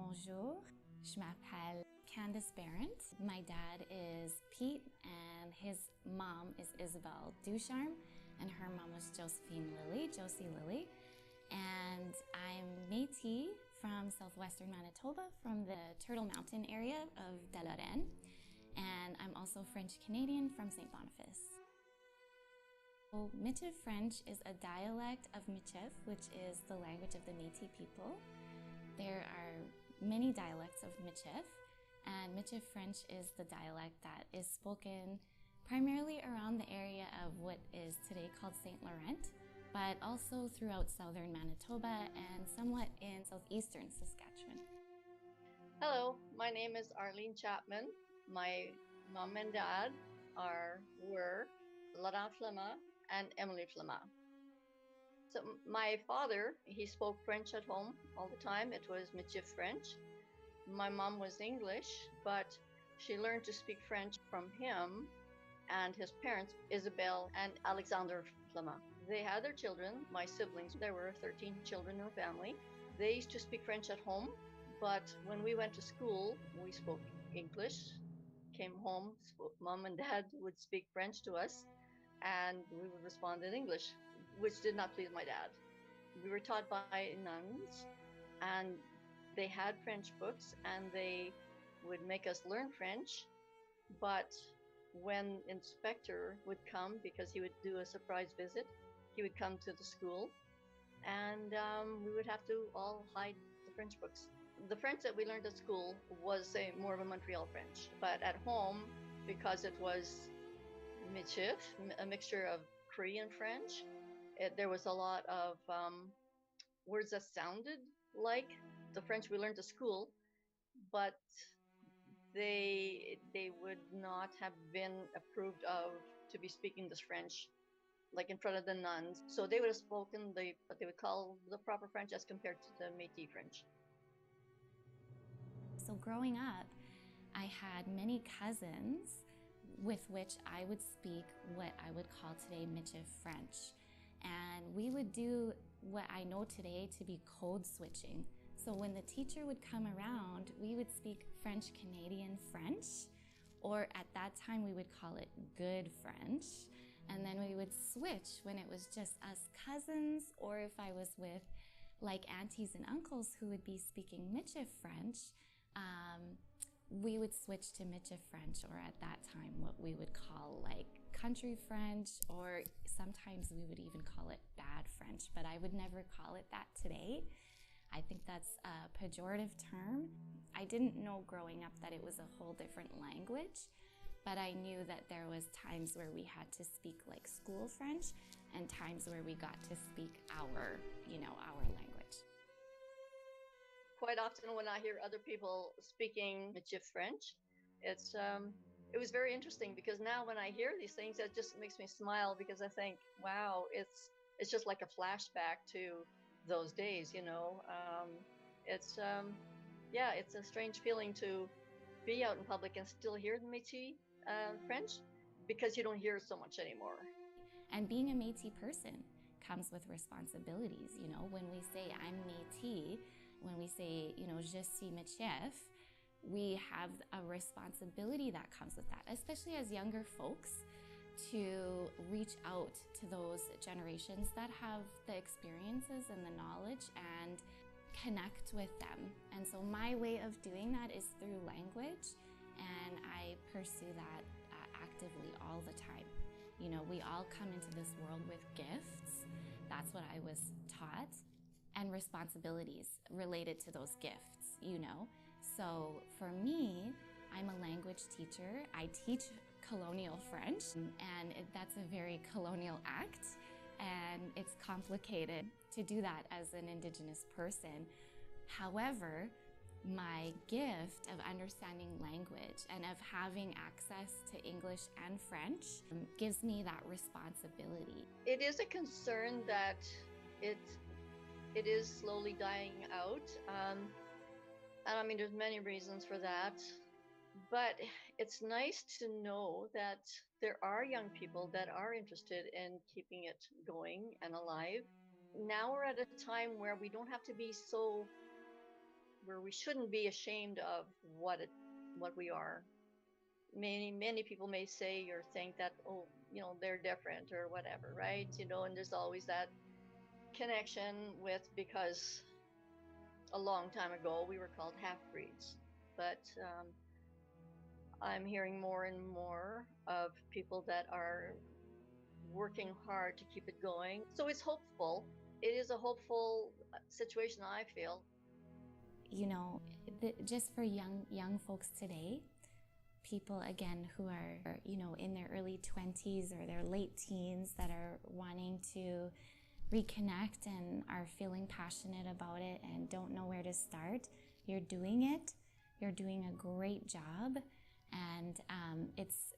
Bonjour, je m'appelle Candace Barrett. My dad is Pete and his mom is Isabel Ducharme and her mom was Josie Lilly. And I'm Métis from southwestern Manitoba, from the Turtle Mountain area of De Lorraine. And I'm also French Canadian from St. Boniface. So, Michif French is a dialect of Michif, which is the language of the Métis people. There are many dialects of Michif, and Michif French is the dialect that is spoken primarily around the area of what is today called St. Laurent, but also throughout southern Manitoba and somewhat in southeastern Saskatchewan. Hello, my name is Arlene Chapman. My mom and dad were Laurent Flema and Emily Flema. So my father, he spoke French at home all the time. It was Michif French. My mom was English, but she learned to speak French from him and his parents, Isabel and Alexander Flema. They had their children, my siblings. There were 13 children in the family. They used to speak French at home, but when we went to school, we spoke English. Came home, mom and dad would speak French to us, and we would respond in English, which did not please my dad. We were taught by nuns, and they had French books, and they would make us learn French. But when inspector would come, because he would do a surprise visit, he would come to the school, and we would have to all hide the French books. The French that we learned at school was more of a Montreal French, but at home, because it was Michif, a mixture of Cree and French, there was a lot of words that sounded like the French we learned at school, but they would not have been approved of to be speaking this French like in front of the nuns. So they would have spoken what they would call the proper French as compared to the Métis French. So growing up, I had many cousins with which I would speak what I would call today Michif French. And we would do what I know today to be code switching. So when the teacher would come around, we would speak French Canadian French, or at that time we would call it good French. And then we would switch when it was just us cousins, or if I was with like aunties and uncles who would be speaking Michif French, we would switch to Michif French, or at that time what we would call like country French, or sometimes we would even call it bad French, but I would never call it that today. I think that's a pejorative term. I didn't know growing up that it was a whole different language, but I knew that there was times where we had to speak like school French and times where we got to speak our language. Quite often when I hear other people speaking Michif French, it was very interesting, because now when I hear these things, it just makes me smile, because I think, wow, it's just like a flashback to those days, It's a strange feeling to be out in public and still hear the Métis French, because you don't hear it so much anymore. And being a Métis person comes with responsibilities. When we say I'm Métis, when we say, je suis Michif, we have a responsibility that comes with that, especially as younger folks, to reach out to those generations that have the experiences and the knowledge and connect with them. And so my way of doing that is through language, and I pursue that actively all the time. We all come into this world with gifts. That's what I was taught, and responsibilities related to those gifts, So for me, I'm a language teacher. I teach colonial French, and that's a very colonial act, and it's complicated to do that as an Indigenous person. However, my gift of understanding language and of having access to English and French gives me that responsibility. It is a concern that it is slowly dying out. And I mean, there's many reasons for that. But it's nice to know that there are young people that are interested in keeping it going and alive. Now we're at a time where we don't have to be so where we shouldn't be ashamed of what we are. Many people may say or think that, oh, they're different or whatever, right? And there's always that connection with, because a long time ago we were called half breeds, but I'm hearing more and more of people that are working hard to keep it going. So it's hopeful. It is a hopeful situation, I feel. Just for young folks today, people again who are in their early 20s or their late teens that are wanting to reconnect and are feeling passionate about it and don't know where to start, you're doing it. You're doing a great job, and it's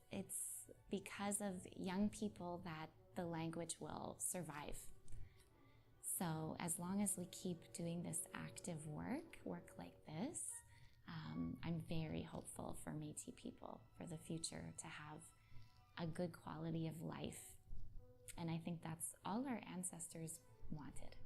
because of young people that the language will survive. So as long as we keep doing this active work like this, I'm very hopeful for Métis people for the future to have a good quality of life. And I think that's all our ancestors wanted.